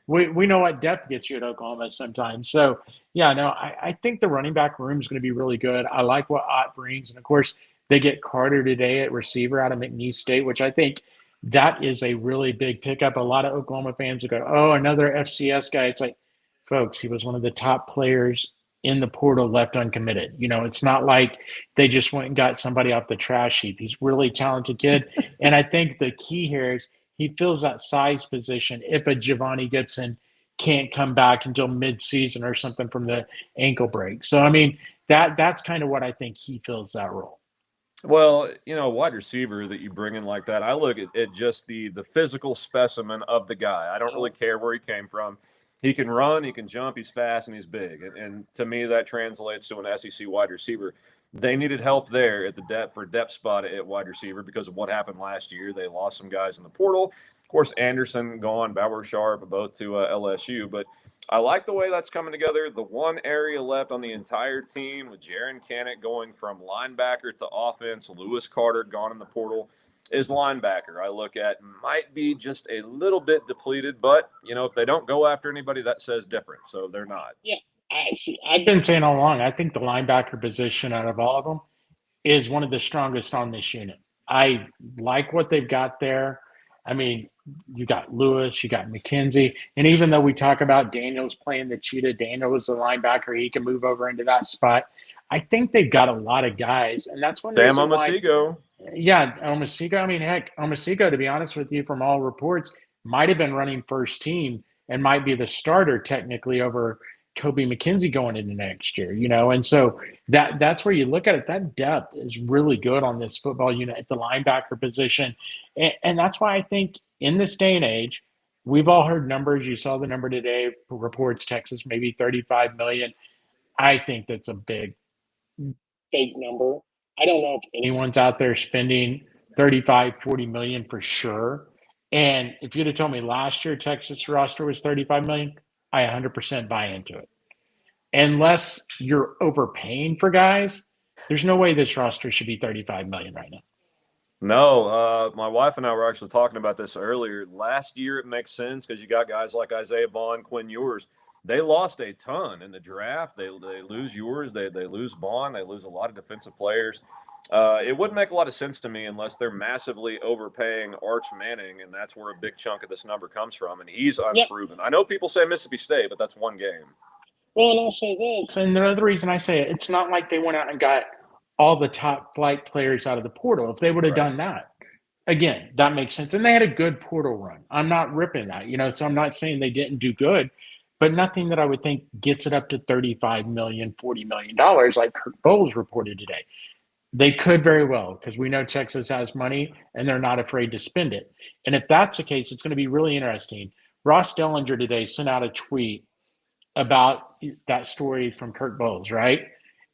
mean, we know what depth gets you at Oklahoma sometimes. So, yeah, no, I think the running back room is going to be really good. I like what Ott brings. And, of course, they get Carter today at receiver out of McNeese State, which I think that is a really big pickup. A lot of Oklahoma fans will go, oh, another FCS guy. It's like, folks, he was one of the top players in the portal left uncommitted. You know, it's not like they just went and got somebody off the trash heap. He's a really talented kid. And I think the key here is he fills that size position if a Giovanni Gibson can't come back until mid-season or something from the ankle break. So I mean, that's kind of what I think he fills that role. Well, wide receiver that you bring in like that, I look at just the physical specimen of the guy. I don't really care where he came from. He can run, he can jump, he's fast, and he's big. And to me, that translates to an SEC wide receiver. They needed help there at the depth spot at wide receiver because of what happened last year. They lost some guys in the portal. Of course, Anderson gone, Bauer Sharp, both to LSU. But I like the way that's coming together. The one area left on the entire team with Jaron Cannett going from linebacker to offense, Lewis Carter gone in the portal, is linebacker. I look at might be just a little bit depleted, but if they don't go after anybody, that says different. So they're not. Yeah, I see. I've been saying all along, I think the linebacker position out of all of them is one of the strongest on this unit. I like what they've got there. I mean, you got Lewis, you got McKenzie, and even though we talk about Daniels playing the cheetah, Daniel was the linebacker, he can move over into that spot. I think they've got a lot of guys, and that's one Sam reason why. Omasigo. Yeah, Omasigo. I mean, heck, Omasigo, to be honest with you, from all reports, might have been running first team and might be the starter technically over Kobe McKenzie going into next year, and so that's where you look at it. That depth is really good on this football unit at the linebacker position. And that's why I think in this day and age, we've all heard numbers. You saw the number today, reports Texas maybe 35 million. I think that's a big Fake number. I don't know if anyone's out there spending 35, 40 million for sure. And if you'd have told me last year Texas roster was 35 million, I 100% buy into it. Unless you're overpaying for guys, there's no way this roster should be 35 million right now. No, my wife and I were actually talking about this earlier. Last year, it makes sense because you got guys like Isaiah Bond, Quinn Ewers. They lost a ton in the draft. They lose Ewers, they lose Bond, they lose a lot of defensive players. It wouldn't make a lot of sense to me unless they're massively overpaying Arch Manning, and that's where a big chunk of this number comes from, and he's unproven. I know people say Mississippi State, but that's one game. Well, and I'll say this. And the other reason I say it, it's not like they went out and got all the top flight players out of the portal. If they would have done that, again, that makes sense. And they had a good portal run. I'm not ripping that, so I'm not saying they didn't do good, but nothing that I would think gets it up to $35 million, $40 million like Kirk Bowles reported today. They could very well, because we know Texas has money and they're not afraid to spend it. And if that's the case, it's going to be really interesting. Ross Dellinger today sent out a tweet about that story from Kirk Bowles, right?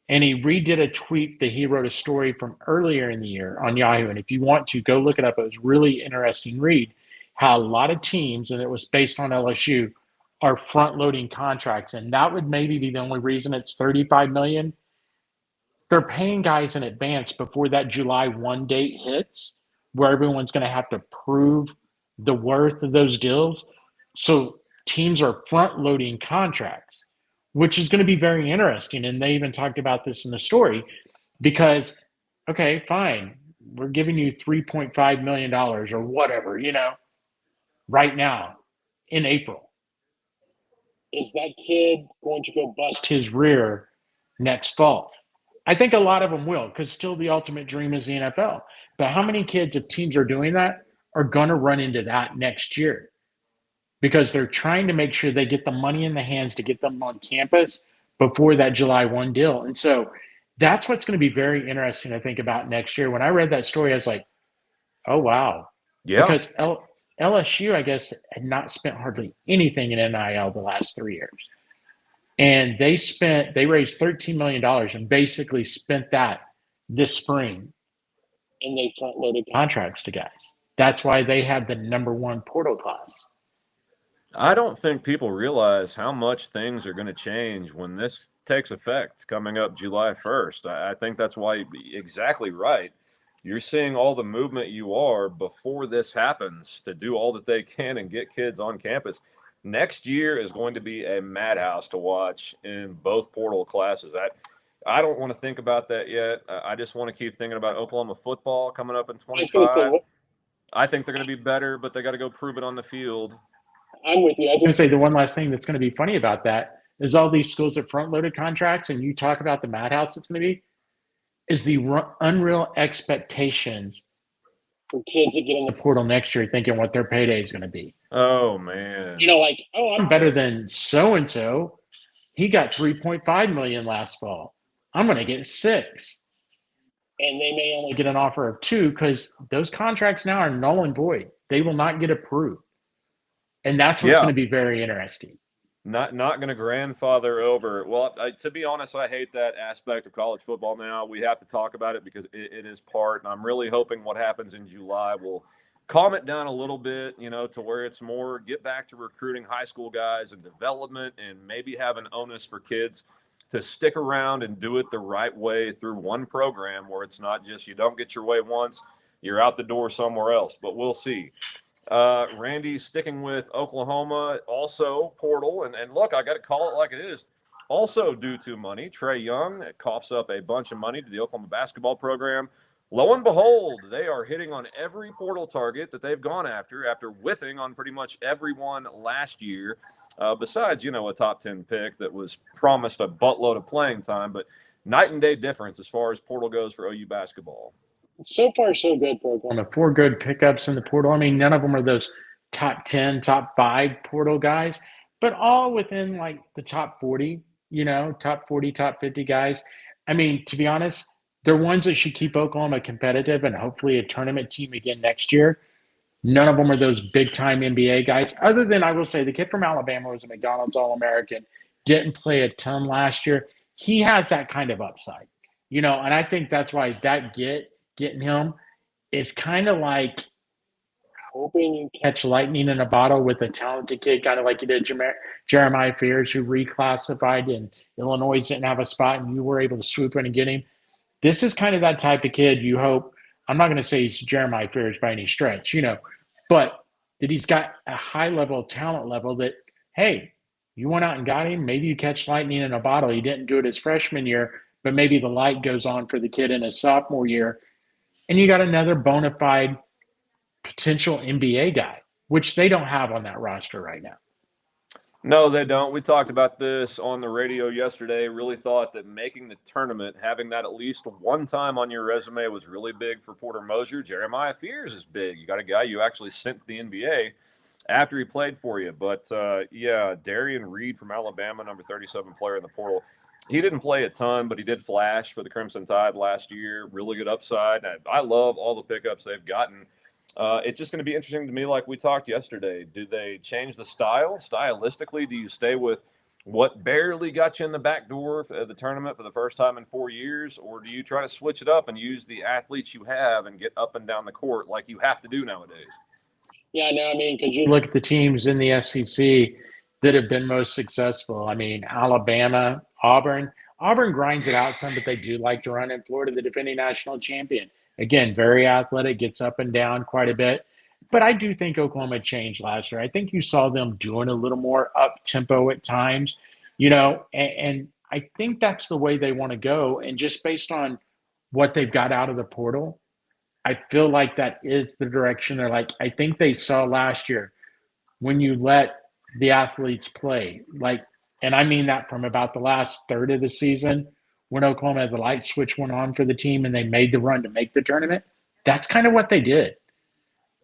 And he redid a tweet that he wrote a story from earlier in the year on Yahoo. And if you want to go look it up, it was really interesting read how a lot of teams, and it was based on LSU, are front loading contracts. And that would maybe be the only reason it's 35 million. They're paying guys in advance before that July 1 date hits, where everyone's going to have to prove the worth of those deals. So teams are front loading contracts, which is going to be very interesting. And they even talked about this in the story because, okay, fine, we're giving you $3.5 million or whatever, right now in April. Is that kid going to go bust his rear next fall? I think a lot of them will, because still the ultimate dream is the NFL. But how many kids, if teams are doing that, are going to run into that next year? Because they're trying to make sure they get the money in the hands to get them on campus before that July 1 deal. And so that's what's going to be very interesting to think about next year. When I read that story, I was like, oh, wow. Yeah. Because LSU, I guess, had not spent hardly anything in NIL the last 3 years. And they raised $13 million and basically spent that this spring. And they front loaded contracts to guys. That's why they had the number one portal class. I don't think people realize how much things are going to change when this takes effect coming up July 1st. I think that's why you're exactly right. You're seeing all the movement you are before this happens to do all that they can and get kids on campus. Next year is going to be a madhouse to watch in both portal classes. I don't want to think about that yet. I just want to keep thinking about Oklahoma football coming up in 25. I think they're going to be better, but they got to go prove it on the field. I'm with you. I was going to say the one last thing that's going to be funny about that, is all these schools that front-loaded contracts, and you talk about the madhouse it's going to be, is the unreal expectations For kids that get in the the portal next year thinking what their payday is going to be. Oh man. like, oh, I'm better than so-and-so. He got 3.5 million last fall. I'm going to get 6. and they may only Get an offer of 2 because those contracts now are null and void. They will not get approved. And that's what's going to be very interesting. Not going to grandfather over. Well, to be honest, I hate that aspect of college football now. We have to talk about it because it is part, and I'm really hoping what happens in July will calm it down a little bit, to where it's more get back to recruiting high school guys and development, and maybe have an onus for kids to stick around and do it the right way through one program where it's not just you don't get your way once, you're out the door somewhere else. But we'll see. Randy sticking with Oklahoma, also portal, and look, I got to call it like it is. Also due to money, Trey Young coughs up a bunch of money to the Oklahoma basketball program. Lo and behold, they are hitting on every portal target that they've gone after whiffing on pretty much everyone last year, besides, a top 10 pick that was promised a buttload of playing time, but night and day difference as far as portal goes for OU basketball. So far, so good for Oklahoma. 4 good pickups in the portal. I mean, none of them are those top 10, top 5 portal guys, but all within like the top 40, top 40, top 50 guys. I mean, to be honest, they're ones that should keep Oklahoma competitive and hopefully a tournament team again next year. None of them are those big-time NBA guys, other than I will say the kid from Alabama was a McDonald's All-American, didn't play a ton last year. He has that kind of upside, and I think that's why getting him is kind of like hoping you catch lightning in a bottle with a talented kid, kind of like you did Jeremiah Fears, who reclassified and Illinois didn't have a spot, and you were able to swoop in and get him. This is kind of that type of kid you hope. I'm not going to say he's Jeremiah Fears by any stretch, but that he's got a high level of talent level that, hey, you went out and got him. Maybe you catch lightning in a bottle. He didn't do it his freshman year, but maybe the light goes on for the kid in his sophomore year. And you got another bona fide potential NBA guy, which they don't have on that roster right now. No, they don't. We talked about this on the radio yesterday. Really thought that making the tournament, having that at least one time on your resume was really big for Porter Moser. Jeremiah Fears is big. You got a guy you actually sent to the NBA after he played for you. But, Darian Reed from Alabama, number 37 player in the portal. He didn't play a ton, but he did flash for the Crimson Tide last year. Really good upside. I love all the pickups they've gotten. It's just going to be interesting to me, like we talked yesterday. Do they change the style? Stylistically, do you stay with what barely got you in the back door of the tournament for the first time in 4 years, or do you try to switch it up and use the athletes you have and get up and down the court like you have to do nowadays? Yeah, no, I mean, because you look at the teams in the SEC that have been most successful. I mean, Alabama, Auburn. Auburn grinds it out some, but they do like to run in Florida, the defending national champion. Again, very athletic, gets up and down quite a bit. But I do think Oklahoma changed last year. I think you saw them doing a little more up tempo at times, and I think that's the way they want to go. And just based on what they've got out of the portal, I feel like that is the direction they're like. I think they saw last year when you let the athletes play, and I mean that from about the last third of the season when Oklahoma, the light switch went on for the team and they made the run to make the tournament. That's kind of what they did.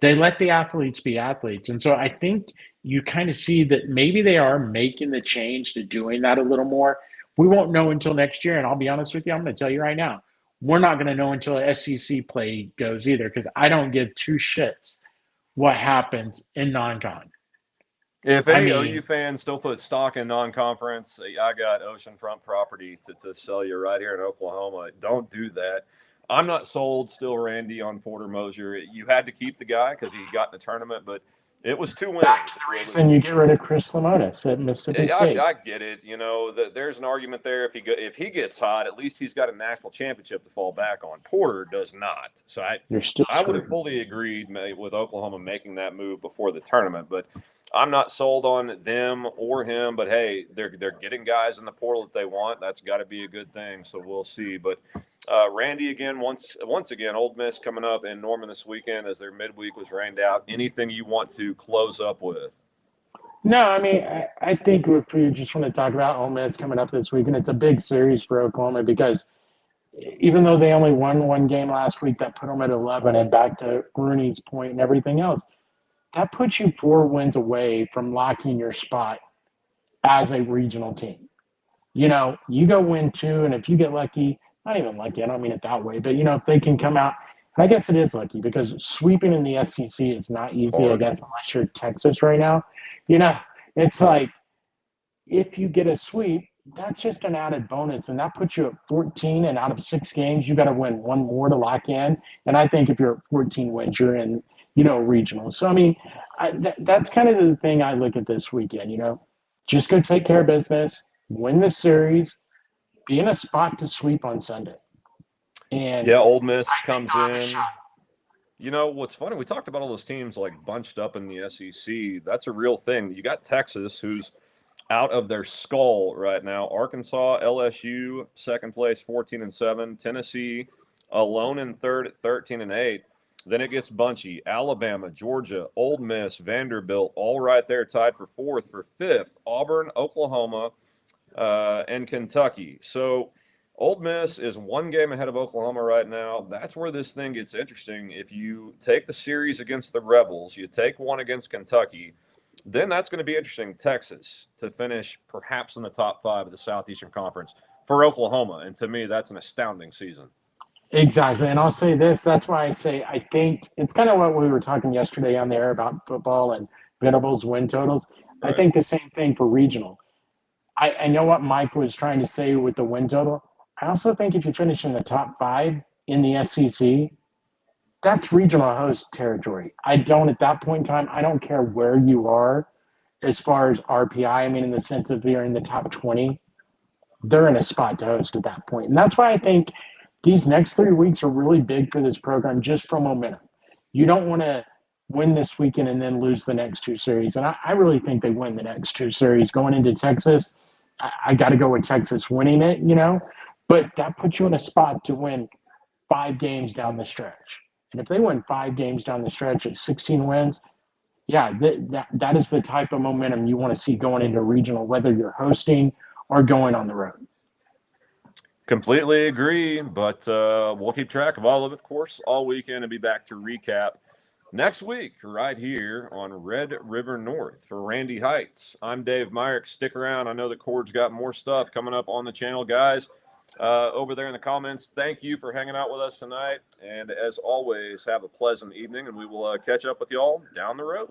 They let the athletes be athletes. And so I think you kind of see that maybe they are making the change to doing that a little more. We won't know until next year. And I'll be honest with you, I'm going to tell you right now, we're not going to know until SEC play goes either, because I don't give two shits what happens in non-con. If any OU fans still put stock in non-conference, I got oceanfront property to sell you right here in Oklahoma. Don't do that. I'm not sold still, Randy, on Porter Moser. You had to keep the guy because he got in the tournament, but it was 2 wins. That's the reason you get rid of Chris Lemonis at Mississippi State. I get it. There's an argument there. If he gets hot, at least he's got a national championship to fall back on. Porter does not. So I would have fully agreed with Oklahoma making that move before the tournament, but I'm not sold on them or him. But hey, they're getting guys in the portal that they want. That's got to be a good thing. So we'll see. But Randy, again, once again, Ole Miss coming up in Norman this weekend as their midweek was rained out. Anything you want to close up with? No, I mean, I think if we just want to talk about Ole Miss coming up this week, and it's a big series for Oklahoma because even though they only won one game last week, that put them at 11, and back to Rooney's point and everything else, that puts you 4 wins away from locking your spot as a regional team. You go win two, and if you get lucky, not even lucky, I don't mean it that way, but if they can come out, and I guess it is lucky because sweeping in the SEC is not easy, I Hard. guess, unless you're Texas right now. You know, it's like if you get a sweep, that's just an added bonus, and that puts you at 14. And out of 6 games, you got to win one more to lock in. And I think if you're at 14 wins, you're in, regional. So I mean, that's kind of the thing I look at this weekend. Just go take care of business, win the series, be in a spot to sweep on Sunday. And Yeah, Ole Miss I think comes they'll have a shot. in. What's funny? We talked about all those teams like bunched up in the SEC. That's a real thing. You got Texas, who's out of their skull right now. Arkansas, LSU, second place, 14-7. Tennessee, alone in third at 13-8. Then it gets bunchy. Alabama, Georgia, Ole Miss, Vanderbilt, all right there, tied for fourth. For fifth, Auburn, Oklahoma, and Kentucky. So Ole Miss is one game ahead of Oklahoma right now. That's where this thing gets interesting. If you take the series against the Rebels, you take one against Kentucky, then that's going to be interesting. Texas to finish perhaps in the top 5 of the Southeastern Conference for Oklahoma. And to me, that's an astounding season. Exactly. And I'll say this, that's why I say I think it's kind of what we were talking yesterday on the air about football and Venables win totals. I Right. think the same thing for regional. I know what Mike was trying to say with the win total. I also think if you finish in the top 5 in the SEC, that's regional host territory. I don't, at that point in time, I don't care where you are as far as RPI. I mean, in the sense of you're in the top 20, they're in a spot to host at that point. And that's why I think these next 3 weeks are really big for this program just from momentum. You don't want to win this weekend and then lose the next 2 series. And I really think they win the next 2 series. Going into Texas, I got to go with Texas winning it, but that puts you in a spot to win 5 games down the stretch. And if they win 5 games down the stretch at 16 wins, yeah, that is the type of momentum you want to see going into regional, whether you're hosting or going on the road. Completely agree, but we'll keep track of all of it, of course, all weekend and be back to recap next week right here on Red River North. For Randy Heights, I'm Dave Myrick. Stick around. I know that Cord's got more stuff coming up on the channel, guys. Over there in the comments, thank you for hanging out with us tonight. And as always, have a pleasant evening, and we will catch up with y'all down the road.